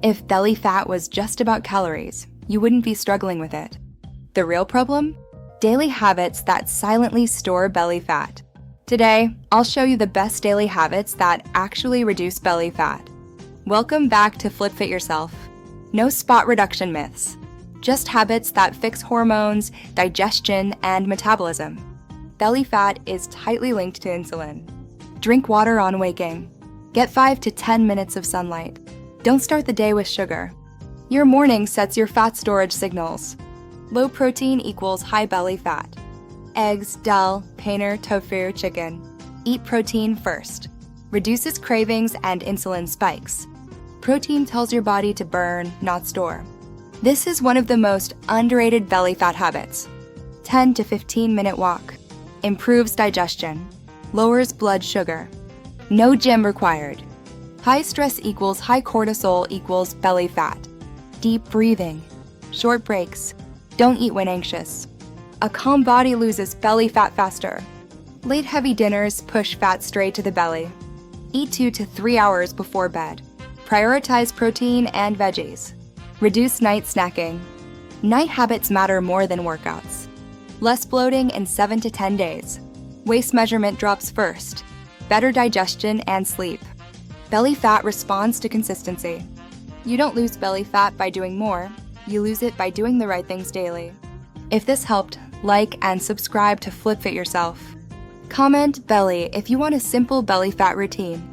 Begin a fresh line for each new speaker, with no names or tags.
If belly fat was just about calories, you wouldn't be struggling with it. The real problem? Daily habits that silently store belly fat. Today, I'll show you the best daily habits that actually reduce belly fat. Welcome back to Flip Fit Yourself. No spot reduction myths, just habits that fix hormones, digestion, and metabolism. Belly fat is tightly linked to insulin. Drink water on waking. Get 5 to 10 minutes of sunlight. Don't start the day with sugar. Your morning sets your fat storage signals. Low protein equals high belly fat. Eggs, dal, paneer, tofu, chicken. Eat protein first. Reduces cravings and insulin spikes. Protein tells your body to burn, not store. This is one of the most underrated belly fat habits. 10 to 15 minute walk. Improves digestion. Lowers blood sugar. No gym required. High stress equals high cortisol equals belly fat. Deep breathing. Short breaks. Don't eat when anxious. A calm body loses belly fat faster. Late heavy dinners push fat straight to the belly. Eat 2 to 3 hours before bed. Prioritize protein and veggies. Reduce night snacking. Night habits matter more than workouts. Less bloating in 7 to 10 days. Waist measurement drops first. Better digestion and sleep. Belly fat responds to consistency. You don't lose belly fat by doing more, you lose it by doing the right things daily. If this helped, like and subscribe to Flip Fit Yourself. Comment belly if you want a simple belly fat routine.